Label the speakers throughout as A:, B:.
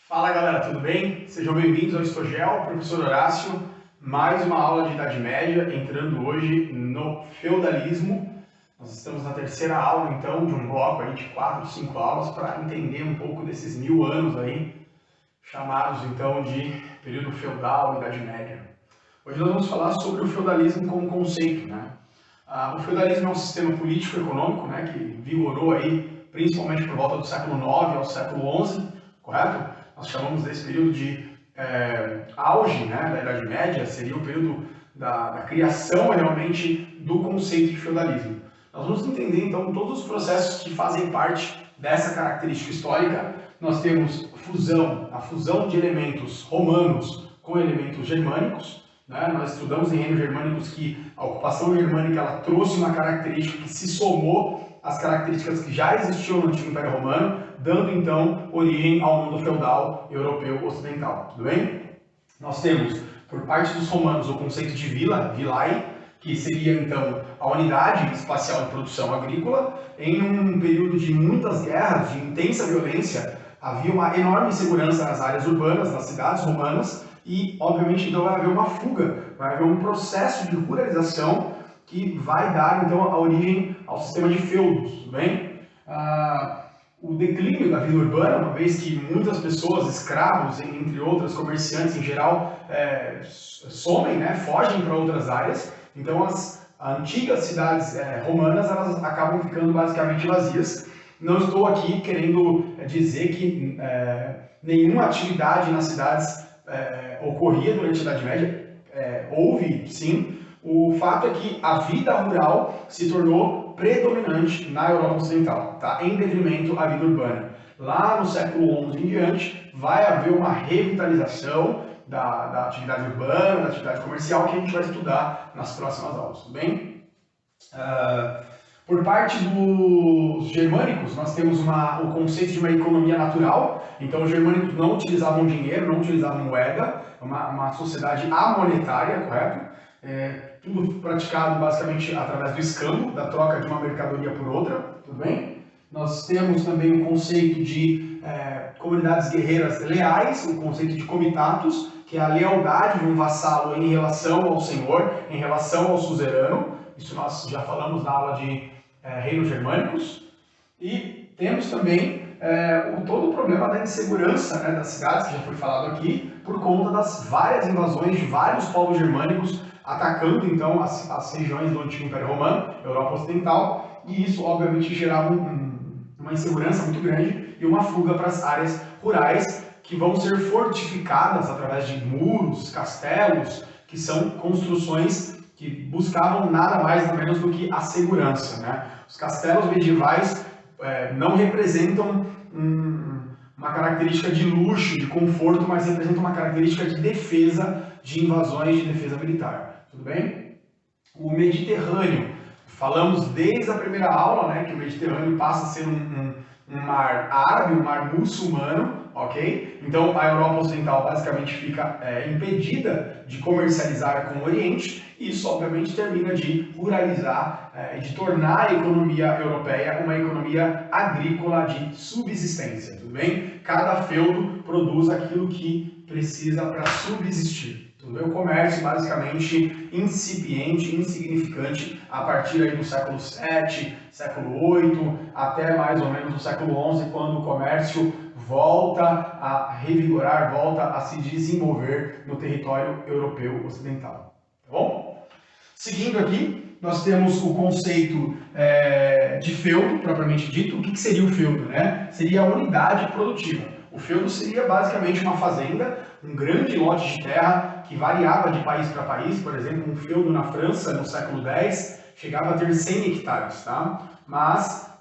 A: Fala galera, tudo bem? Sejam bem-vindos ao Histogel, professor Horácio, mais uma aula de Idade Média, entrando hoje no feudalismo. Nós estamos na terceira aula, então, de um bloco aí de 4, 5 aulas para entender um pouco desses 1000 anos aí, chamados então de período feudal e Idade Média. Hoje nós vamos falar sobre o feudalismo como conceito, né? O feudalismo é um sistema político-econômico, né, que vigorou aí principalmente por volta do século IX ao século XI, correto? Nós chamamos desse período de auge, né, da Idade Média, seria o período da criação realmente do conceito de feudalismo. Nós vamos entender então todos os processos que fazem parte dessa característica histórica. Nós temos a fusão de elementos romanos com elementos germânicos, né? Nós estudamos em reinos germânicos que a ocupação germânica ela trouxe uma característica que se somou às características que já existiam no Antigo Império Romano, dando então origem ao mundo feudal europeu ocidental. Tudo bem? Nós temos, por parte dos romanos, o conceito de vila, vilae, que seria então a unidade espacial de produção agrícola. Em um período de muitas guerras, de intensa violência, havia uma enorme insegurança nas áreas urbanas, nas cidades romanas, e obviamente então vai haver uma fuga, vai haver um processo de ruralização que vai dar então a origem ao sistema de feudos, tudo bem? O declínio da vida urbana, uma vez que muitas pessoas, escravos, entre outras, comerciantes em geral, somem, né, fogem para outras áreas, então as antigas cidades romanas elas acabam ficando basicamente vazias. Não estou aqui querendo dizer que nenhuma atividade nas cidades ocorria durante a Idade Média, houve sim. O fato é que a vida rural se tornou predominante na Europa Ocidental, tá? Em detrimento à vida urbana. Lá no século XI em diante, vai haver uma revitalização da atividade urbana, da atividade comercial, que a gente vai estudar nas próximas aulas, tudo bem? Por parte dos germânicos, nós temos o conceito de uma economia natural. Então, os germânicos não utilizavam dinheiro, não utilizavam moeda, uma sociedade amonetária, correto? Tudo praticado basicamente através do escambo, da troca de uma mercadoria por outra, tudo bem? Nós temos também o conceito de comunidades guerreiras leais, o conceito de comitatus, que é a lealdade de um vassalo em relação ao senhor, em relação ao suzerano. Isso nós já falamos na aula de reinos germânicos. E temos também todo o problema da insegurança, né, das cidades, que já foi falado aqui, por conta das várias invasões de vários povos germânicos atacando então as regiões do Antigo Império Romano, Europa Ocidental, e isso obviamente gerava uma insegurança muito grande e uma fuga para as áreas rurais que vão ser fortificadas através de muros, castelos, que são construções que buscavam nada mais nada menos do que a segurança, né? Os castelos medievais não representam uma característica de luxo, de conforto, mas representam uma característica de defesa, de invasões, de defesa militar. Tudo bem? O Mediterrâneo, falamos desde a primeira aula, né, que o Mediterrâneo passa a ser um mar árabe, um mar muçulmano, ok? Então a Europa Ocidental basicamente fica impedida de comercializar com o Oriente, e isso obviamente termina de ruralizar e de tornar a economia europeia uma economia agrícola de subsistência, tudo bem? Cada feudo produz aquilo que precisa para subsistir. O comércio basicamente incipiente, insignificante, a partir aí do século VII, século VIII, até mais ou menos o século XI, quando o comércio volta a revigorar, volta a se desenvolver no território europeu ocidental. Tá bom? Seguindo aqui, nós temos o conceito de feudo, propriamente dito. O que seria o feudo, né? Seria a unidade produtiva. O feudo seria basicamente uma fazenda, um grande lote de terra que variava de país para país. Por exemplo, um feudo na França, no século X, chegava a ter 100 hectares, tá? Mas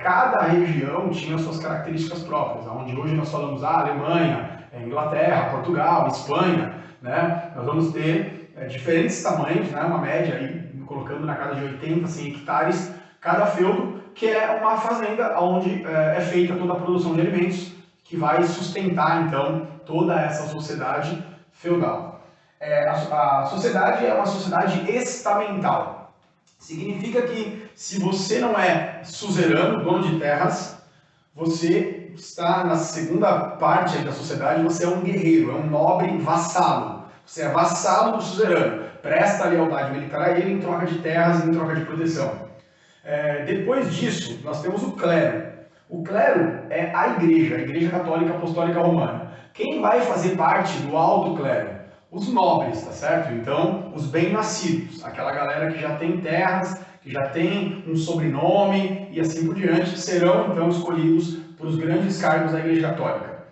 A: cada região tinha suas características próprias, onde hoje nós falamos Alemanha, Inglaterra, Portugal, Espanha, né? Nós vamos ter diferentes tamanhos, né? Uma média aí, colocando na casa de 80, 100 hectares, cada feudo, que é uma fazenda onde é feita toda a produção de alimentos, que vai sustentar, então, toda essa sociedade feudal. A sociedade é uma sociedade estamental. Significa que, se você não é suzerano, dono de terras, você está na segunda parte aí da sociedade, você é um guerreiro, é um nobre vassalo. Você é vassalo do suzerano, presta lealdade militar a ele em troca de terras e em troca de proteção. Depois disso, nós temos o clero. O clero é a Igreja Católica Apostólica Romana. Quem vai fazer parte do alto clero? Os nobres, tá certo? Então, os bem-nascidos, aquela galera que já tem terras, que já tem um sobrenome e assim por diante, serão então escolhidos para os grandes cargos da Igreja Católica.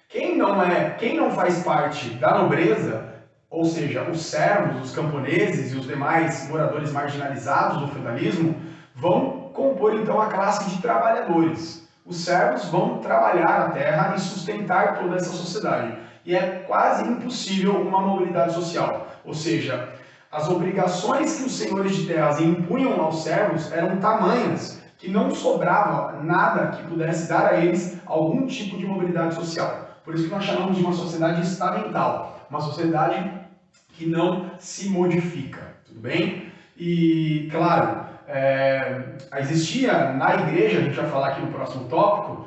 A: Quem não faz parte da nobreza, ou seja, os servos, os camponeses e os demais moradores marginalizados do feudalismo, vão compor então a classe de trabalhadores. Os servos vão trabalhar a terra e sustentar toda essa sociedade. E é quase impossível uma mobilidade social. Ou seja, as obrigações que os senhores de terras impunham aos servos eram tamanhas que não sobrava nada que pudesse dar a eles algum tipo de mobilidade social. Por isso que nós chamamos de uma sociedade estamental, uma sociedade que não se modifica, tudo bem? E, claro, existia na igreja, a gente vai falar aqui no próximo tópico,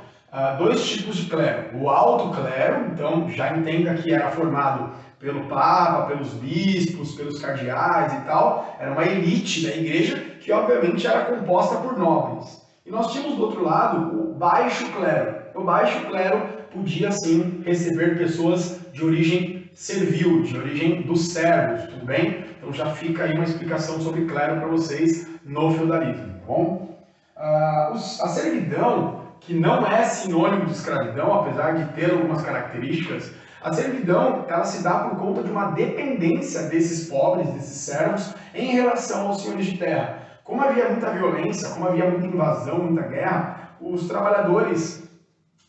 A: dois tipos de clero. O alto clero, então já entenda que era formado pelo Papa, pelos bispos, pelos cardeais e tal, era uma elite da igreja que obviamente era composta por nobres. E nós tínhamos do outro lado o baixo clero. O baixo clero podia sim receber pessoas de origem servil, de origem dos servos, tudo bem? Então já fica aí uma explicação sobre clero para vocês no feudalismo, tá bom? A servidão, que não é sinônimo de escravidão, apesar de ter algumas características, a servidão ela se dá por conta de uma dependência desses pobres, desses servos, em relação aos senhores de terra. Como havia muita violência, como havia muita invasão, muita guerra, os trabalhadores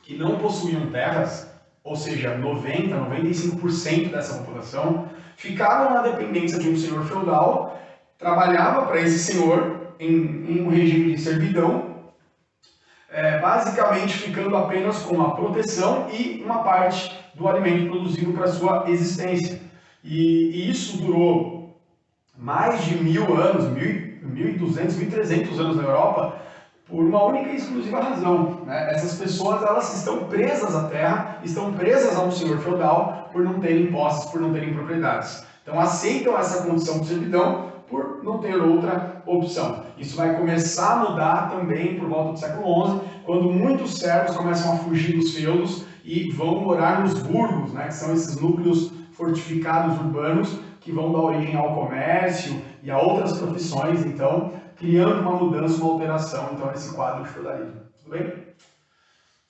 A: que não possuíam terras, ou seja, 90, 95% dessa população, ficavam na dependência de um senhor feudal, trabalhava para esse senhor em um regime de servidão, basicamente ficando apenas com a proteção e uma parte do alimento produzido para sua existência. E isso durou mais de 1000 anos, 1200, 1300 anos na Europa, por uma única e exclusiva razão, né? Essas pessoas elas estão presas à terra, estão presas a um senhor feudal por não terem posses, por não terem propriedades. Então aceitam essa condição de servidão por não ter outra opção. Isso vai começar a mudar também por volta do século XI, quando muitos servos começam a fugir dos feudos e vão morar nos burgos, né? Que são esses núcleos fortificados urbanos que vão dar origem ao comércio e a outras profissões, então, criando uma mudança, uma alteração, então, nesse quadro de feudalismo. Tudo bem?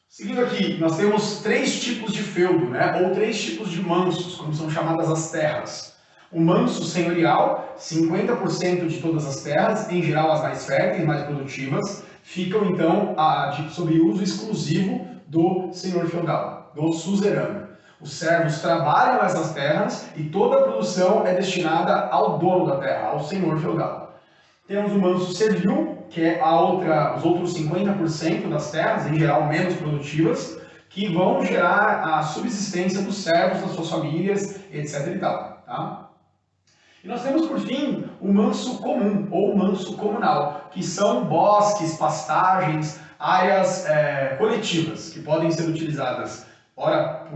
A: Seguindo aqui, nós temos 3 tipos de feudo, né? Ou 3 tipos de mansos, como são chamadas as terras. O manso senhorial, 50% de todas as terras, em geral as mais férteis, mais produtivas, ficam, então, sob uso exclusivo do senhor feudal, do suzerano. Os servos trabalham essas terras e toda a produção é destinada ao dono da terra, ao senhor feudal. Temos o manso servil, que é os outros 50% das terras, em geral menos produtivas, que vão gerar a subsistência dos servos, das suas famílias, etc. e tal. Tá? E nós temos, por fim, o manso comum, ou manso comunal, que são bosques, pastagens, áreas coletivas, que podem ser utilizadas ora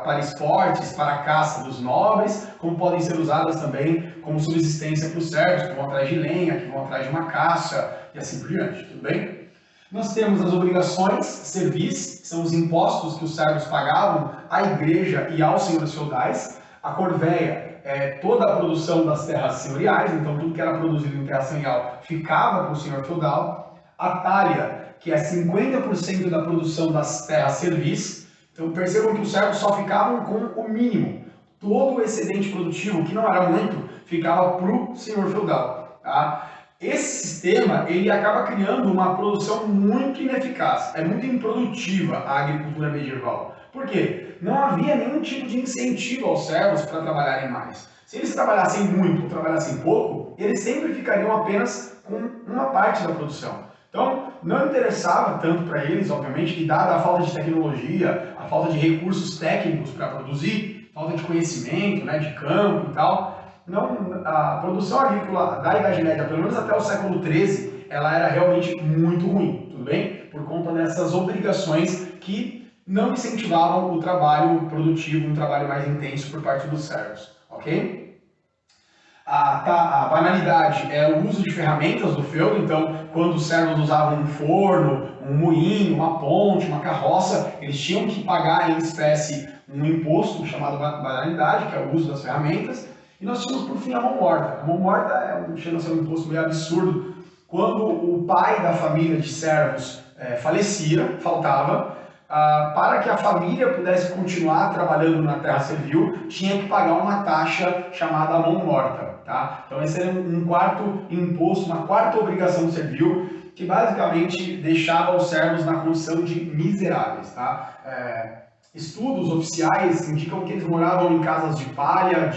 A: para esportes, para a caça dos nobres, como podem ser usadas também como subsistência para os servos, que vão atrás de lenha, que vão atrás de uma caça, e assim por diante, tudo bem? Nós temos as obrigações servis, que são os impostos que os servos pagavam à igreja e aos senhores feudais. A corvéia é toda a produção das terras senhoriais, então tudo que era produzido em terra senhorial ficava para o senhor feudal. A talha, que é 50% da produção das terras servis. Então percebam que os servos só ficavam com o mínimo. Todo o excedente produtivo, que não era muito, ficava para o senhor feudal. Tá? Esse sistema ele acaba criando uma produção muito ineficaz. É muito improdutiva a agricultura medieval. Por quê? Não havia nenhum tipo de incentivo aos servos para trabalharem mais. Se eles trabalhassem muito ou trabalhassem pouco, eles sempre ficariam apenas com uma parte da produção. Então, não interessava tanto para eles, obviamente, que dada a falta de tecnologia, a falta de recursos técnicos para produzir, falta de conhecimento, né, de campo e tal, não, a produção agrícola da Idade Média, pelo menos até o século XIII, ela era realmente muito ruim, tudo bem? Por conta dessas obrigações que que não incentivavam o trabalho produtivo, um trabalho mais intenso por parte dos servos, ok? A banalidade é o uso de ferramentas do feudo, então quando os servos usavam um forno, um moinho, uma ponte, uma carroça, eles tinham que pagar em espécie um imposto chamado banalidade, que é o uso das ferramentas, e nós tínhamos por fim a mão morta. A mão morta chega a ser um imposto meio absurdo. Quando o pai da família de servos falecia, faltava, para que a família pudesse continuar trabalhando na terra servil, tinha que pagar uma taxa chamada mão morta. Tá? Então esse era um quarto imposto, uma quarta obrigação servil, que basicamente deixava os servos na condição de miseráveis. Tá? Estudos oficiais indicam que eles moravam em casas de palha,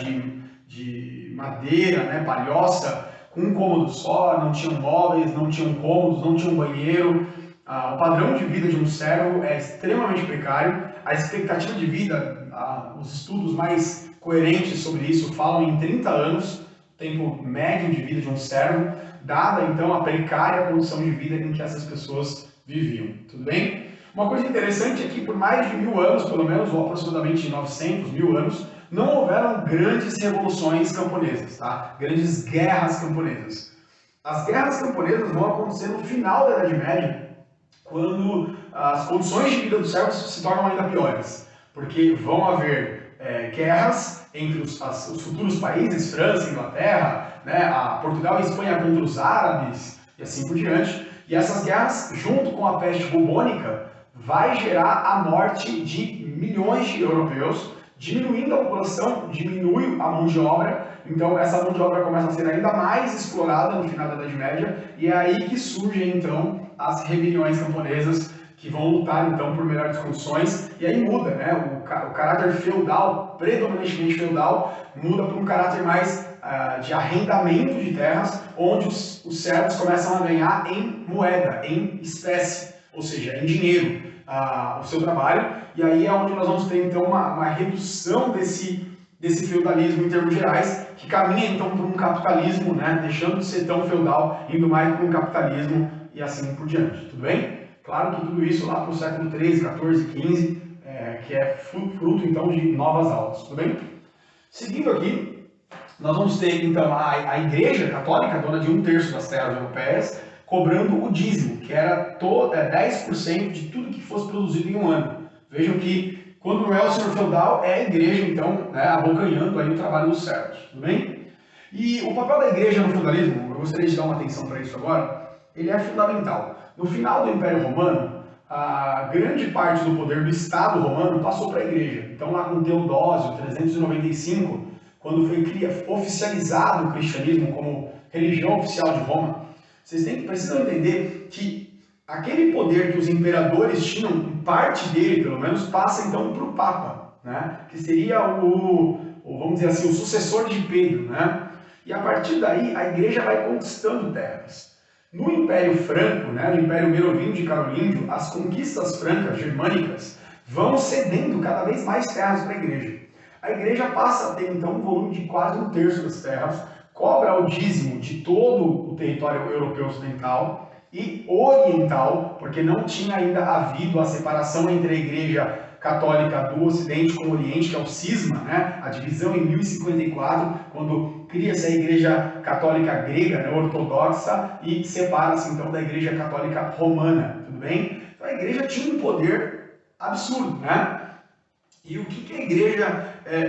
A: de madeira, né, palhoça, com um cômodo só, não tinham móveis, não tinham cômodos, não tinham banheiro. O padrão de vida de um servo é extremamente precário. A expectativa de vida, os estudos mais coerentes sobre isso falam em 30 anos, tempo médio de vida de um servo, dada então a precária condição de vida em que essas pessoas viviam. Tudo bem? Uma coisa interessante é que por mais de 1000 anos, pelo menos, ou aproximadamente 900, 1000 anos, não houveram grandes revoluções camponesas, tá? Grandes guerras camponesas. As guerras camponesas vão acontecer no final da Idade Média, quando as condições de vida dos servos se tornam ainda piores, porque vão haver guerras entre os futuros países, França, Inglaterra, né, Portugal e Espanha contra os árabes e assim por diante, e essas guerras, junto com a peste bubônica, vai gerar a morte de milhões de europeus, diminuindo a população, diminui a mão de obra, então essa mão de obra começa a ser ainda mais explorada no final da Idade Média, e é aí que surgem então as rebeliões camponesas, que vão lutar então por melhores condições, e aí muda, né? O caráter feudal, predominantemente feudal, muda para um caráter mais de arrendamento de terras, onde os servos começam a ganhar em moeda, em espécie, ou seja, em dinheiro, o seu trabalho, e aí é onde nós vamos ter então uma redução desse feudalismo em termos gerais, que caminha então para um capitalismo, né? Deixando de ser tão feudal, indo mais para um capitalismo e assim por diante, tudo bem? Claro que tudo isso lá para o século XIII, XIV, XV, que é fruto então de novas aulas, tudo bem? Seguindo aqui, nós vamos ter então a Igreja Católica, dona de 1/3 das terras europeias, cobrando o dízimo, que era 10% de tudo que fosse produzido em um ano. Vejam que quando não é o senhor feudal, é a igreja então, né, abocanhando aí o trabalho dos servos, tudo bem? E o papel da igreja no feudalismo, eu gostaria de dar uma atenção para isso agora, ele é fundamental. No final do Império Romano, a grande parte do poder do Estado romano passou para a igreja. Então lá com Teodósio, 395, quando foi oficializado o cristianismo como religião oficial de Roma, vocês precisam entender que aquele poder que os imperadores tinham, parte dele pelo menos, passa então para o Papa, né? Que seria vamos dizer assim, o sucessor de Pedro, né? E a partir daí a igreja vai conquistando terras. No Império Franco, né, no Império Merovingio e Carolíngio, as conquistas francas, germânicas, vão cedendo cada vez mais terras para a igreja. A igreja passa a ter então um volume de quase 1/3 das terras, cobra o dízimo de todo o território europeu ocidental e oriental, porque não tinha ainda havido a separação entre a igreja católica do Ocidente com o Oriente, que é o cisma, né? A divisão em 1054, quando cria-se a Igreja Católica Grega, né, ortodoxa, e separa-se então da Igreja Católica Romana, tudo bem? Então a igreja tinha um poder absurdo, né? E o que a igreja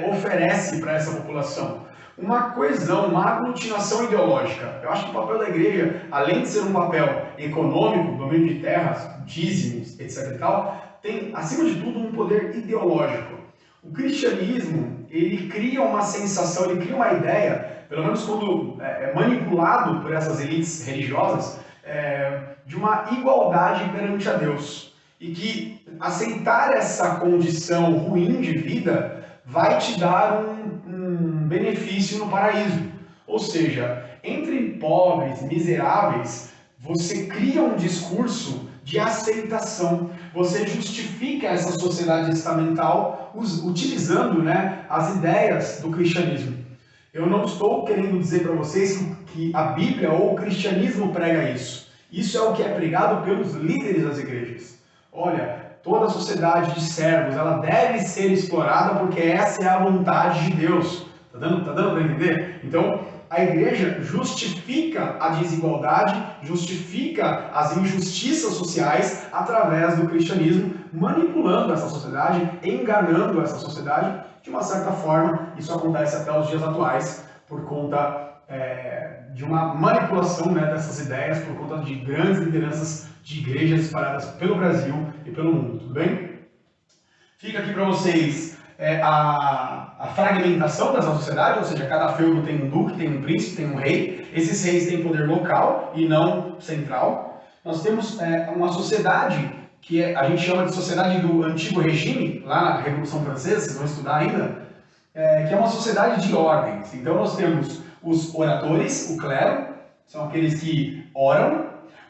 A: oferece para essa população? Uma coesão, uma aglutinação ideológica. Eu acho que o papel da igreja, além de ser um papel econômico, domínio de terras, dízimos, etc. e tal, tem, acima de tudo, um poder ideológico. O cristianismo, ele cria uma sensação, ele cria uma ideia, pelo menos quando é manipulado por essas elites religiosas, de uma igualdade perante a Deus. E que aceitar essa condição ruim de vida vai te dar um benefício no paraíso. Ou seja, entre pobres, miseráveis, você cria um discurso de aceitação. Você justifica essa sociedade estamental utilizando, né, as ideias do cristianismo. Eu não estou querendo dizer para vocês que a Bíblia ou o cristianismo prega isso. Isso é o que é pregado pelos líderes das igrejas. Olha, toda a sociedade de servos, ela deve ser explorada porque essa é a vontade de Deus. Tá dando para entender? Então, a igreja justifica a desigualdade, justifica as injustiças sociais através do cristianismo, manipulando essa sociedade, enganando essa sociedade. De uma certa forma, isso acontece até os dias atuais, por conta de uma manipulação, né, dessas ideias, por conta de grandes lideranças de igrejas espalhadas pelo Brasil e pelo mundo. Tudo bem? Fica aqui para vocês a fragmentação dessa sociedade, ou seja, cada feudo tem um duque, tem um príncipe, tem um rei. Esses reis têm poder local e não central. Nós temos uma sociedade que a gente chama de sociedade do Antigo Regime, lá na Revolução Francesa, vocês vão estudar ainda, que é uma sociedade de ordens. Então nós temos os oradores, o clero, são aqueles que oram,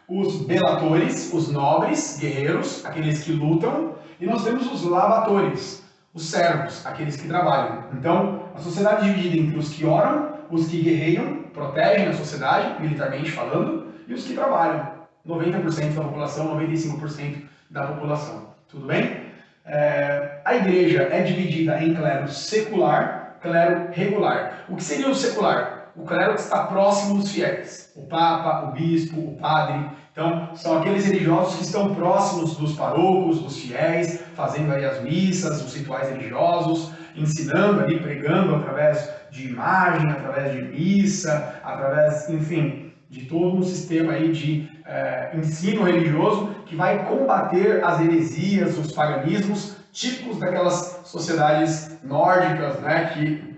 A: os belatores, os nobres, guerreiros, aqueles que lutam, e nós temos os lavatores, os servos, aqueles que trabalham. Então, a sociedade é dividida entre os que oram, os que guerreiam, protegem a sociedade, militarmente falando, e os que trabalham. 90% da população, 95% da população. Tudo bem? A igreja é dividida em clero secular, clero regular. O que seria o secular? O clero que está próximo dos fiéis. O papa, o bispo, o padre. Então, são aqueles religiosos que estão próximos dos parocos, dos fiéis, fazendo aí as missas, os rituais religiosos, ensinando ali, pregando através de imagem, através de missa, através, enfim, de todo um sistema aí de ensino religioso que vai combater as heresias, os paganismos típicos daquelas sociedades nórdicas, né, que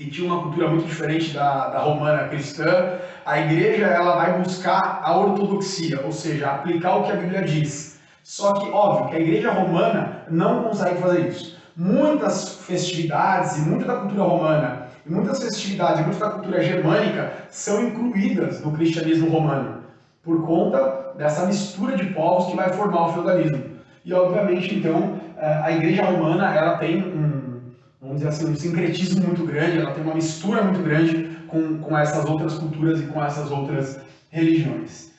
A: tinha uma cultura muito diferente da romana cristã. A igreja ela vai buscar a ortodoxia, ou seja, aplicar o que a Bíblia diz. Só que, óbvio, que a igreja romana não consegue fazer isso. Muitas festividades e muita da cultura romana, e muitas festividades e muita da cultura germânica são incluídas no cristianismo romano, por conta dessa mistura de povos que vai formar o feudalismo. E, obviamente, então, a igreja romana ela tem vamos dizer assim, um sincretismo muito grande, ela tem uma mistura muito grande com essas outras culturas e com essas outras religiões.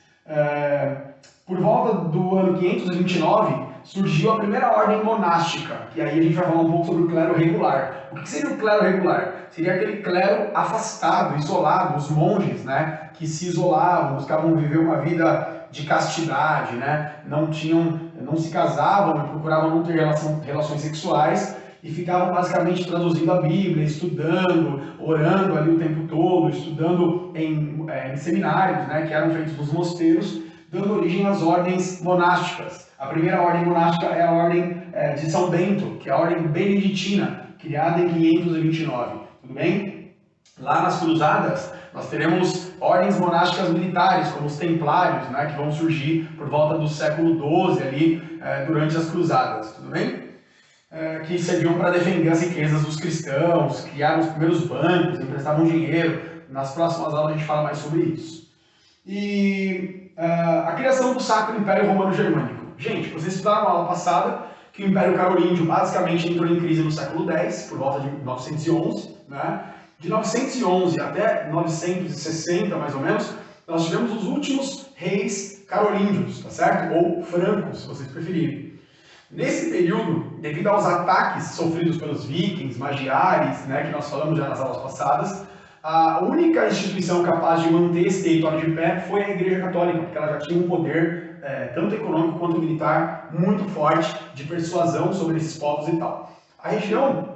A: Por volta do ano 529, surgiu a primeira ordem monástica, que aí a gente vai falar um pouco sobre o clero regular. O que seria o clero regular? Seria aquele clero afastado, isolado, os monges, né, que se isolavam, buscavam viver uma vida de castidade, né, não se casavam e procuravam não ter relações sexuais, e ficavam basicamente traduzindo a Bíblia, estudando, orando ali o tempo todo, estudando em seminários, né, que eram feitos nos mosteiros, dando origem às ordens monásticas. A primeira ordem monástica é a ordem de São Bento, que é a ordem beneditina, criada em 529. Tudo bem? Lá nas cruzadas, nós teremos ordens monásticas militares, como os templários, né, que vão surgir por volta do século XII, ali, durante as cruzadas. Tudo bem? Que serviam para defender as riquezas dos cristãos, criaram os primeiros bancos, emprestavam dinheiro. Nas próximas aulas a gente fala mais sobre isso. E a criação do Sacro Império Romano Germânico. Gente, vocês estudaram na aula passada que o Império Carolíngio basicamente entrou em crise no século X, por volta de 911. Né? De 911 até 960, mais ou menos, nós tivemos os últimos reis carolíngios, tá certo? Ou francos, se vocês preferirem. Nesse período, devido aos ataques sofridos pelos vikings, magiares, né, que nós falamos já nas aulas passadas, a única instituição capaz de manter esse território de pé foi a Igreja Católica, porque ela já tinha um poder, tanto econômico quanto militar, muito forte, de persuasão sobre esses povos e tal. A região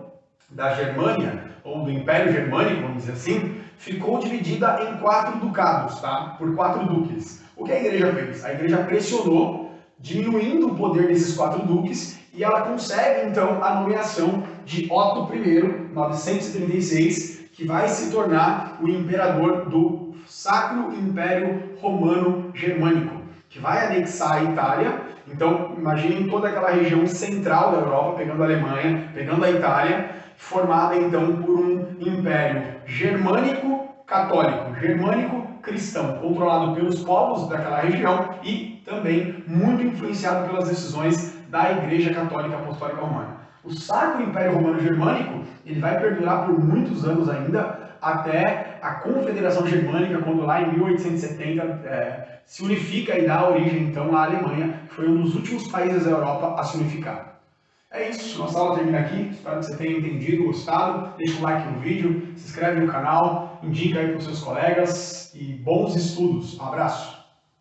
A: da Germânia, ou do Império Germânico, vamos dizer assim, ficou dividida em 4 ducados, tá? Por 4 duques. O que a igreja fez? A igreja pressionou, diminuindo o poder desses 4 duques, e ela consegue, então, a nomeação de Otto I, 936, que vai se tornar o imperador do Sacro Império Romano Germânico, que vai anexar a Itália. Então, imaginem toda aquela região central da Europa, pegando a Alemanha, pegando a Itália, formada, então, por um império germânico-católico, germânico-cristão, controlado pelos povos daquela região e também muito influenciado pelas decisões da Igreja Católica Apostólica Romana. O Sacro Império Romano Germânico ele vai perdurar por muitos anos ainda, até a Confederação Germânica, quando lá em 1870 se unifica e dá origem então à Alemanha, que foi um dos últimos países da Europa a se unificar. É isso, nossa aula termina aqui, espero que você tenha entendido, gostado, deixa um like no vídeo, se inscreve no canal, indica aí para os seus colegas e bons estudos. Um abraço!